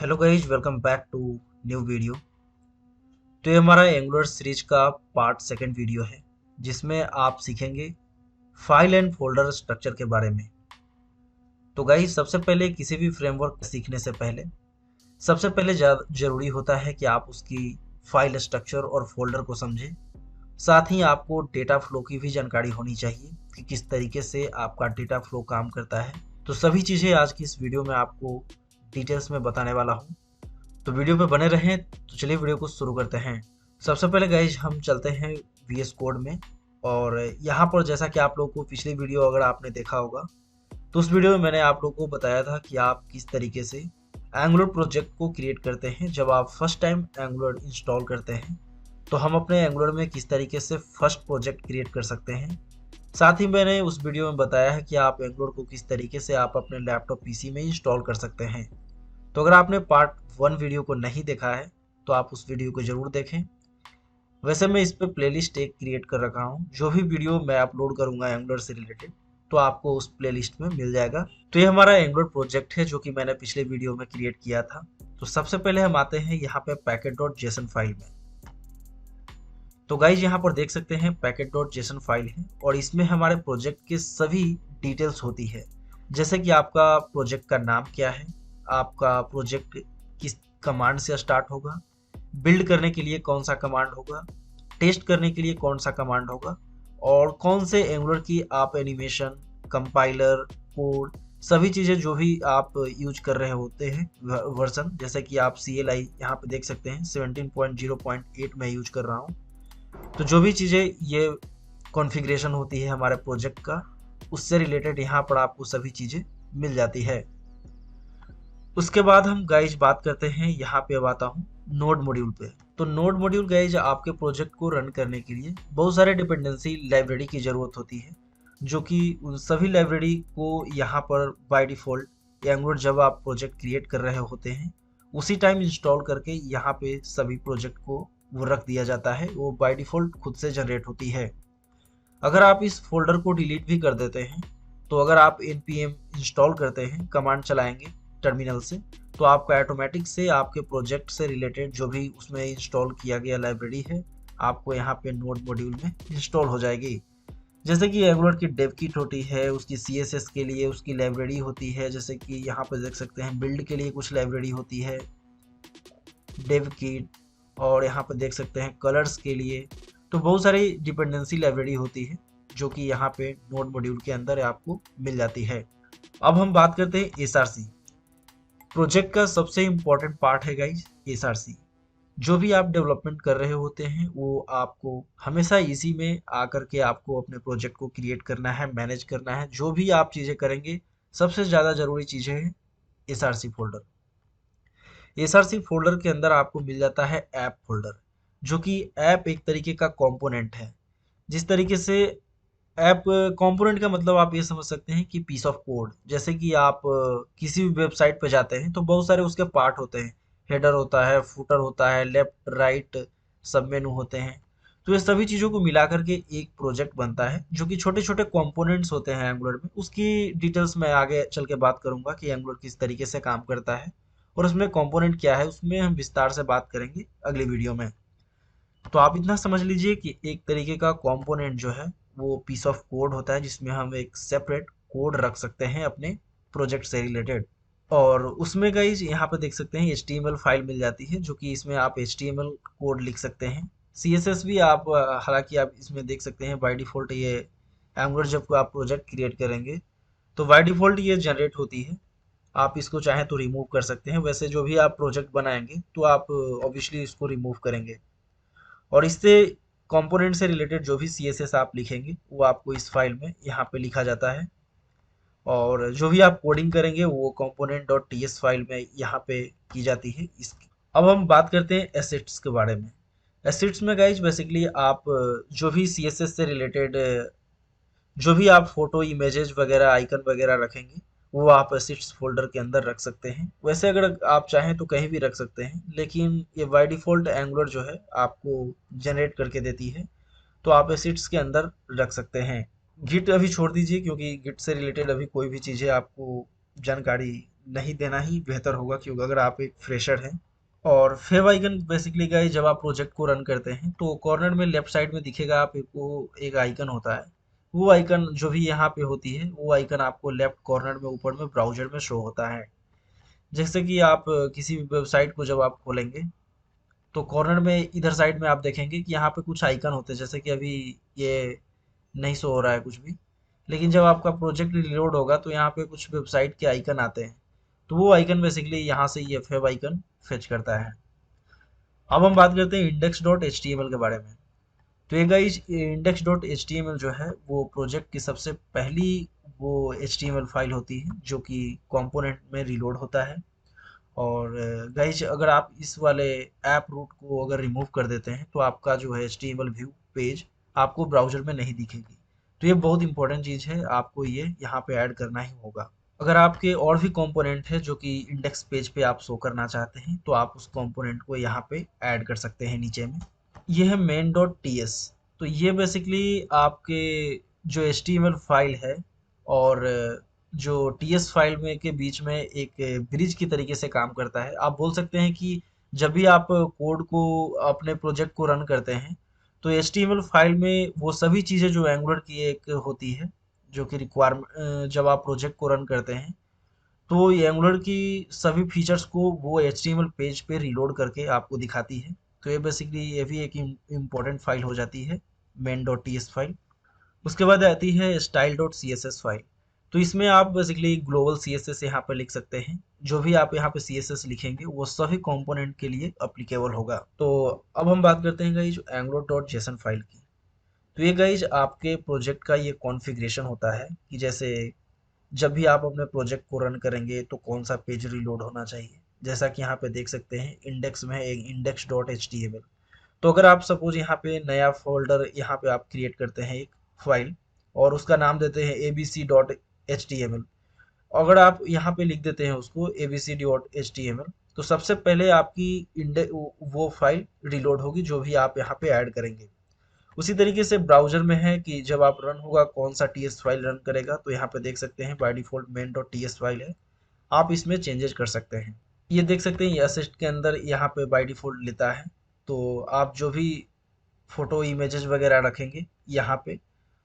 Hello guys, welcome back to new video. तो ये हमारा एंगुलर सीरीज का पार्ट सेकंड वीडियो है जिसमें आप सीखेंगे फाइल एंड फोल्डर स्ट्रक्चर के बारे में। तो गाइज, सबसे पहले किसी भी फ्रेमवर्क सीखने से पहले सबसे पहले जरूरी होता है कि आप उसकी फाइल स्ट्रक्चर और फोल्डर को समझें। साथ ही आपको डेटा फ्लो की भी जानकारी होनी चाहिए कि किस तरीके से आपका डेटा फ्लो काम करता है। तो सभी चीज़ें आज की इस वीडियो में आपको डिटेल्स में बताने वाला हूँ। तो वीडियो पे बने रहें। तो चलिए वीडियो को शुरू करते हैं। सबसे पहले गाइज हम चलते हैं VS कोड में। और यहाँ पर जैसा कि आप लोगों को पिछली वीडियो अगर आपने देखा होगा तो उस वीडियो में मैंने आप लोगों को बताया था कि आप किस तरीके से एंगुलर प्रोजेक्ट को क्रिएट करते हैं। जब आप फर्स्ट टाइम एंगुलर इंस्टॉल करते हैं तो हम अपने एंगुलर में किस तरीके से फर्स्ट प्रोजेक्ट क्रिएट कर सकते हैं। साथ ही मैंने उस वीडियो में बताया है कि आप एंगुलर को किस तरीके से आप अपने लैपटॉप PC में इंस्टॉल कर सकते हैं। तो अगर आपने पार्ट 1 वीडियो को नहीं देखा है तो आप उस वीडियो को ज़रूर देखें। वैसे मैं इस पे प्लेलिस्ट एक क्रिएट कर रखा हूँ, जो भी वीडियो मैं अपलोड करूँगा एंगुलर से रिलेटेड तो आपको उस प्लेलिस्ट में मिल जाएगा। तो ये हमारा एंगुलर प्रोजेक्ट है जो कि मैंने पिछले वीडियो में क्रिएट किया था। तो सबसे पहले हम आते हैं यहाँ पे packet.json फाइल में। तो गाइज यहाँ पर देख सकते हैं packet.json फाइल है और इसमें हमारे प्रोजेक्ट के सभी डिटेल्स होती है। जैसे कि आपका प्रोजेक्ट का नाम क्या है, आपका प्रोजेक्ट किस कमांड से स्टार्ट होगा, बिल्ड करने के लिए कौन सा कमांड होगा, टेस्ट करने के लिए कौन सा कमांड होगा, और कौन से एंगुलर की आप एनिमेशन, कंपाइलर, कोड, सभी चीज़ें जो भी आप यूज कर रहे होते हैं वर्जन, जैसे कि आप CLI यहाँ पे देख सकते हैं 17.0.8 में यूज कर रहा हूँ। तो जो भी चीज़ें ये कॉन्फ़िगरेशन होती है हमारे प्रोजेक्ट का, उससे रिलेटेड यहाँ पर आपको सभी चीज़ें मिल जाती है। उसके बाद हम गाइज बात करते हैं, यहाँ पे अब आता हूँ नोड मॉड्यूल पे। तो नोड मॉड्यूल गाइज आपके प्रोजेक्ट को रन करने के लिए बहुत सारे डिपेंडेंसी लाइब्रेरी की ज़रूरत होती है, जो कि उन सभी लाइब्रेरी को यहाँ पर बाय डिफ़ॉल्ट एंगुलर जब आप प्रोजेक्ट क्रिएट कर रहे होते हैं उसी टाइम इंस्टॉल करके यहाँ पे सभी प्रोजेक्ट को वो रख दिया जाता है। वो बाय डिफ़ॉल्ट खुद से जनरेट होती है। अगर आप इस फोल्डर को डिलीट भी कर देते हैं तो अगर आप npm इंस्टॉल करते हैं, कमांड चलाएंगे टर्मिनल से, तो आपका ऑटोमेटिक से आपके प्रोजेक्ट से रिलेटेड जो भी उसमें इंस्टॉल किया गया लाइब्रेरी है आपको यहाँ पे नोड मॉड्यूल में इंस्टॉल हो जाएगी। जैसे कि एंगुलर की डेव किट होती है, उसकी CSS के लिए उसकी लाइब्रेरी होती है। जैसे कि यहाँ पे देख सकते हैं बिल्ड के लिए कुछ लाइब्रेरी होती है डेव किट, और यहाँ पे देख सकते हैं कलर्स के लिए। तो बहुत सारी डिपेंडेंसी लाइब्रेरी होती है जो कि यहाँ पे नोड मॉड्यूल के अंदर आपको मिल जाती है। अब हम बात करते हैं SRC। प्रोजेक्ट का सबसे इम्पोर्टेंट पार्ट है गाइज SRC। जो भी आप डेवलपमेंट कर रहे होते हैं वो आपको हमेशा इसी में आकर के आपको अपने प्रोजेक्ट को क्रिएट करना है, मैनेज करना है। जो भी आप चीज़ें करेंगे सबसे ज़्यादा ज़रूरी चीज़ें हैं SRC फोल्डर। SRC फोल्डर के अंदर आपको मिल जाता है ऐप फोल्डर, जो कि ऐप एक तरीके का कंपोनेंट है। जिस तरीके से ऐप कंपोनेंट का मतलब आप ये समझ सकते हैं कि पीस ऑफ कोड। जैसे कि आप किसी भी वेबसाइट पर जाते हैं तो बहुत सारे उसके पार्ट होते हैं। हेडर होता है, फुटर होता है, लेफ्ट राइट सब मेनू होते हैं। तो ये सभी चीज़ों को मिला करके एक प्रोजेक्ट बनता है जो कि छोटे छोटे कंपोनेंट्स होते हैं एंगुलर में। उसकी डिटेल्स मैं आगे चल के बात करूंगा कि एंगुलर किस तरीके से काम करता है और उसमें कंपोनेंट क्या है, उसमें हम विस्तार से बात करेंगे अगली वीडियो में। तो आप इतना समझ लीजिए कि एक तरीके का कंपोनेंट जो है वो पीस ऑफ कोड होता है जिसमें हम एक सेपरेट कोड रख सकते हैं अपने प्रोजेक्ट से रिलेटेड। और उसमें गाइज यहाँ पे देख सकते हैं HTML फाइल मिल जाती है, जो कि इसमें आप HTML कोड लिख सकते हैं। CSS भी आप हालांकि आप इसमें देख सकते हैं बाय डिफ़ॉल्ट ये एंगुलर जब आप प्रोजेक्ट क्रिएट करेंगे तो बाय डिफ़ॉल्ट ये जनरेट होती है। आप इसको चाहें तो रिमूव कर सकते हैं। वैसे जो भी आप प्रोजेक्ट बनाएंगे तो आप ऑब्वियसली इसको रिमूव करेंगे। और इससे कंपोनेंट से रिलेटेड जो भी CSS आप लिखेंगे वो आपको इस फाइल में यहाँ पे लिखा जाता है। और जो भी आप कोडिंग करेंगे वो component.ts फाइल में यहाँ पे की जाती है इसकी। अब हम बात करते हैं एसेट्स के बारे में। एसेट्स में गाइज बेसिकली आप जो भी CSS से रिलेटेड जो भी आप फोटो, इमेजेस वगैरह, आइकन वगैरह रखेंगे वो आप एसेट्स फोल्डर के अंदर रख सकते हैं। वैसे अगर आप चाहें तो कहीं भी रख सकते हैं, लेकिन ये बाय डिफ़ॉल्ट एंगुलर जो है आपको जनरेट करके देती है, तो आप एसेट्स के अंदर रख सकते हैं। गिट अभी छोड़ दीजिए क्योंकि गिट से रिलेटेड अभी कोई भी चीज़ें आपको जानकारी नहीं देना ही बेहतर होगा, क्योंकि अगर आप एक फ्रेशर हैं। और फेव आइकन बेसिकली गाइस, जब आप प्रोजेक्ट को रन करते हैं तो कॉर्नर में लेफ्ट साइड में दिखेगा आपको एक आइकन होता है। वो आइकन जो भी यहाँ पे होती है, वो आइकन आपको लेफ्ट कॉर्नर में ऊपर में ब्राउज़र में शो होता है। जैसे कि आप किसी भी वेबसाइट को जब आप खोलेंगे तो कॉर्नर में इधर साइड में आप देखेंगे कि यहाँ पे कुछ आइकन होते हैं, जैसे कि अभी ये नहीं शो हो रहा है कुछ भी। लेकिन जब आपका प्रोजेक्ट रिलोड होगा तो यहाँ पे कुछ वेबसाइट के आइकन आते हैं, तो वो आइकन बेसिकली यहाँ से ये फेव आइकन फेच करता है। अब हम बात करते हैं index dot H T M L के बारे में। तो ये guys, index dot H T M L जो है वो प्रोजेक्ट की सबसे पहली वो H T M L file होती है जो कि कंपोनेंट में रिलोड होता है। और गाइस, अगर आप इस वाले ऐप रूट को अगर रिमूव कर देते हैं तो आपका जो है H T M L view page आपको ब्राउज़र में नहीं दिखेगी। तो ये बहुत इंपॉर्टेंट चीज़ है, आपको ये यहाँ पे ऐड करना ही होगा। अगर आपके और भी कंपोनेंट है जो कि इंडेक्स पेज पे आप शो करना चाहते हैं तो आप उस कंपोनेंट को यहाँ पे ऐड कर सकते हैं नीचे में। ये है मेन डॉट टी एस। तो ये बेसिकली आपके जो H T M L file है और जो टी एस फाइल में के बीच में एक ब्रिज की तरीके से काम करता है। आप बोल सकते हैं कि जब भी आप कोड को अपने प्रोजेक्ट को रन करते हैं तो H T M L file में वो सभी चीज़ें जो एंगुलर की एक होती है, जो कि रिक्वायरमेंट जब आप प्रोजेक्ट को रन करते हैं तो ये एंगुलर की सभी फीचर्स को वो एचटीएमएल पेज पे रीलोड करके आपको दिखाती है। तो ये बेसिकली ये भी एक इम्पोर्टेंट फाइल हो जाती है, main dot T S file. उसके बाद आती है style dot C S S file. तो इसमें आप basically global C S S यहाँ पर लिख सकते हैं। जो भी आप यहाँ पे सी एस एस लिखेंगे वो सभी कंपोनेंट के लिए अप्लीकेबल होगा। तो अब हम बात करते हैं guys angular dot JSON file की। तो ये गाइज आपके प्रोजेक्ट का ये कॉन्फ़िगरेशन होता है कि जैसे जब भी आप अपने प्रोजेक्ट को रन करेंगे तो कौन सा पेज रीलोड होना चाहिए। जैसा कि यहाँ पे देख सकते हैं इंडेक्स में है एक index dot H T M L. तो अगर आप सपोज यहाँ पे नया फोल्डर यहाँ पे आप क्रिएट करते हैं एक फाइल और उसका नाम देते हैं A B C dot H T M L. अगर आप यहाँ पे लिख देते हैं उसको A B C dot H T M L, तो सबसे पहले आपकी इंडे वो फाइल रिलोड होगी जो भी आप यहाँ पे ऐड करेंगे। उसी तरीके से ब्राउज़र में है कि जब आप रन होगा कौन सा टी एस फाइल रन करेगा, तो यहाँ पे देख सकते हैं by default main dot T S file है। आप इसमें चेंजेस कर सकते हैं। ये देख सकते हैं ये असिस्ट के अंदर यहाँ पे बाय डिफ़ॉल्ट लेता है। तो आप जो भी फ़ोटो इमेजेस वगैरह रखेंगे यहाँ पे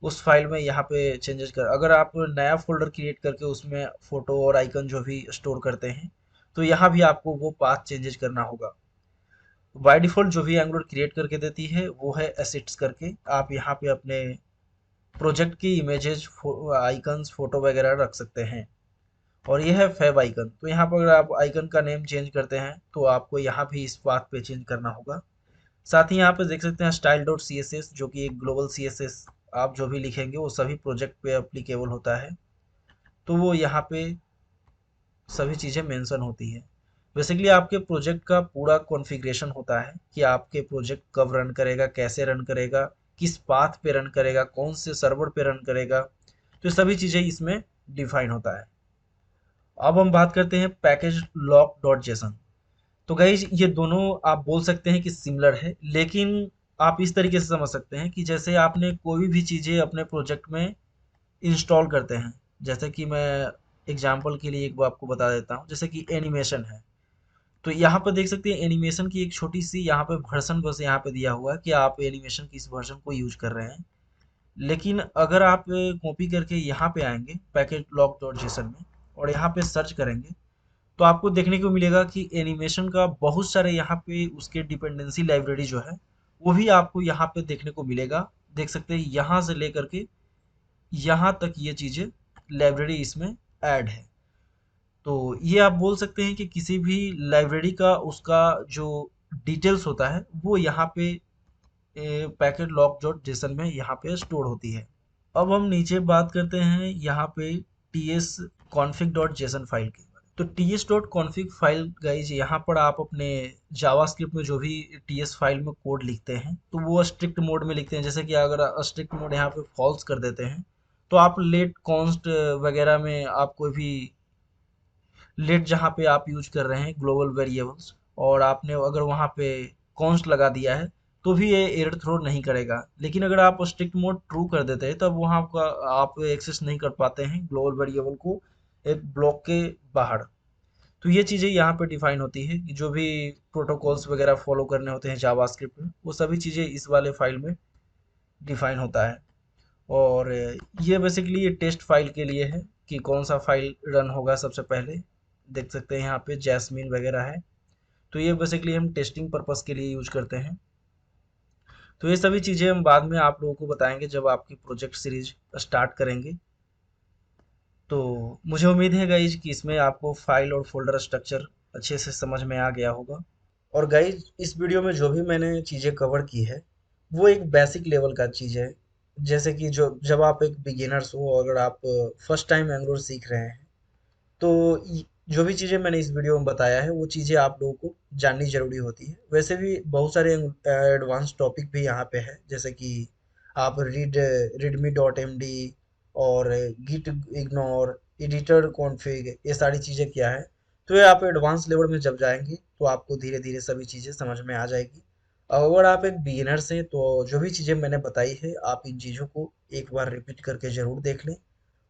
उस फाइल में यहाँ पे चेंजेस कर, अगर आप नया फ़ोल्डर क्रिएट करके उसमें फ़ोटो और आइकन जो भी स्टोर करते हैं तो यहाँ भी आपको वो पाथ चेंजेस करना होगा। बाय डिफ़ॉल्ट जो भी एंगुलर क्रिएट करके देती है वो है एसिड्स करके। आप यहाँ पे अपने प्रोजेक्ट की इमेजेस आइकन्स फोटो वगैरह रख सकते हैं। और ये है फेब आइकन। तो यहाँ पर अगर आप आइकन का नेम चेंज करते हैं तो आपको यहाँ भी इस बात पे चेंज करना होगा। साथ ही यहाँ पे देख सकते हैं style dot C S S जो कि एक ग्लोबल सी एस एस। आप जो भी लिखेंगे वो सभी प्रोजेक्ट पे अप्लीकेबल होता है। तो वो यहाँ पे सभी चीज़ें मेंशन होती है। बेसिकली आपके प्रोजेक्ट का पूरा कॉन्फ़िगरेशन होता है कि आपके प्रोजेक्ट कब रन करेगा, कैसे रन करेगा, किस पाथ पे रन करेगा, कौन से सर्वर पे रन करेगा। तो सभी चीज़ें इसमें डिफाइन होता है। अब हम बात करते हैं पैकेज लॉक डॉट जेसन। तो गाइज ये दोनों आप बोल सकते हैं कि सिमिलर है, लेकिन आप इस तरीके से समझ सकते हैं कि जैसे आपने कोई भी चीज़ें अपने प्रोजेक्ट में इंस्टॉल करते हैं। जैसे कि मैं एग्जांपल के लिए एक बार आपको बता देता हूँ, जैसे कि एनिमेशन है। तो यहाँ पर देख सकते हैं एनिमेशन की एक छोटी सी यहाँ पे वर्जन बस यहाँ पे दिया हुआ है कि आप एनिमेशन की इस वर्जन को यूज कर रहे हैं। लेकिन अगर आप कॉपी करके यहाँ पे आएंगे पैकेज लॉक डॉट जेसन में और यहाँ पे सर्च करेंगे तो आपको देखने को मिलेगा कि एनिमेशन का बहुत सारे यहाँ पे उसके डिपेंडेंसी लाइब्रेरी जो है वो भी आपको यहाँ पे देखने को मिलेगा। देख सकते हैं यहाँ से लेकर के यहाँ तक ये चीज़ें लाइब्रेरी इसमें ऐड है। तो ये आप बोल सकते हैं कि किसी भी लाइब्रेरी का उसका जो डिटेल्स होता है वो यहाँ पे पैकेट लॉक डॉट जेसन में यहाँ पे स्टोर होती है। अब हम नीचे बात करते हैं यहाँ पे T S config dot JSON file की। तो T S dot config file guys यहाँ पर आप अपने जावास्क्रिप्ट में जो भी टी एस फाइल में कोड लिखते हैं तो वो स्ट्रिक्ट मोड में लिखते हैं। जैसे कि अगर स्ट्रिक्ट मोड यहाँ पे फॉल्स कर देते हैं तो आप लेट कॉन्स्ट वगैरह में आप कोई भी लेट जहाँ पे आप यूज कर रहे हैं ग्लोबल वेरिएबल्स और आपने अगर वहाँ पे कॉन्स्ट लगा दिया है तो भी ये एरर थ्रो नहीं करेगा। लेकिन अगर आप स्ट्रिक्ट मोड ट्रू कर देते हैं तब वहाँ का आप एक्सेस नहीं कर पाते हैं ग्लोबल वेरिएबल को एक ब्लॉक के बाहर। तो ये चीज़ें यहाँ पे डिफाइन होती है कि जो भी प्रोटोकॉल्स वगैरह फॉलो करने होते हैं जावास्क्रिप्ट में, वो सभी चीज़ें इस वाले फाइल में डिफाइन होता है। और ये बेसिकली ये टेस्ट फाइल के लिए है कि कौन सा फाइल रन होगा सबसे पहले। देख सकते हैं यहाँ पे जैस्मिन वगैरह है, तो ये बेसिकली हम टेस्टिंग पर्पस के लिए यूज करते हैं। तो ये सभी चीज़ें हम बाद में आप लोगों को बताएंगे जब आपकी प्रोजेक्ट सीरीज स्टार्ट करेंगे। तो मुझे उम्मीद है गाइज कि इसमें आपको फाइल और फोल्डर स्ट्रक्चर अच्छे से समझ में आ गया होगा। और गाइज इस वीडियो में जो भी मैंने चीज़ें कवर की है वो एक बेसिक लेवल का चीज़ है। जैसे कि जो जब आप एक बिगिनर्स हो, अगर आप फर्स्ट टाइम एंगुलर सीख रहे हैं, तो जो भी चीज़ें मैंने इस वीडियो में बताया है वो चीज़ें आप लोगों को जाननी ज़रूरी होती है। वैसे भी बहुत सारे एडवांस टॉपिक भी यहाँ पे है, जैसे कि आप रीडमी डॉट एम डी और गिट इग्नोर एडिटर कॉन्फ़िग, ये सारी चीज़ें क्या है। तो ये आप एडवांस लेवल में जब जाएंगे तो आपको धीरे धीरे सभी चीज़ें समझ में आ जाएगी। अगर आप एक बिगिनर्स हैं तो जो भी चीज़ें मैंने बताई है आप इन चीज़ों को एक बार रिपीट करके ज़रूर देख लें।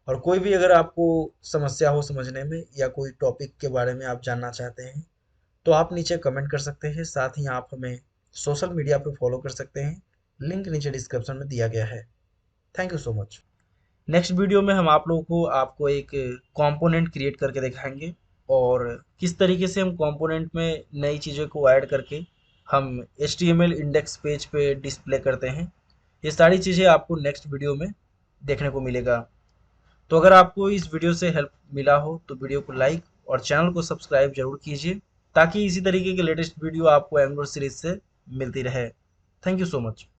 और कोई भी अगर आपको समस्या हो समझने में या कोई टॉपिक के बारे में आप जानना चाहते हैं तो आप नीचे कमेंट कर सकते हैं। साथ ही आप हमें सोशल मीडिया पे फॉलो कर सकते हैं, लिंक नीचे डिस्क्रिप्शन में दिया गया है। Thank you so much. Next video में हम आप लोगों को आपको एक कंपोनेंट क्रिएट करके दिखाएंगे और किस तरीके से हम कंपोनेंट में नई चीज़ों को ऐड करके हम HTML इंडेक्स पेज पे डिस्प्ले करते हैं। ये सारी चीज़ें आपको नेक्स्ट वीडियो में देखने को मिलेगा। तो अगर आपको इस वीडियो से हेल्प मिला हो तो वीडियो को लाइक और चैनल को सब्सक्राइब जरूर कीजिए, ताकि इसी तरीके के लेटेस्ट वीडियो आपको एंगुलर सीरीज से मिलती रहे। Thank you so much.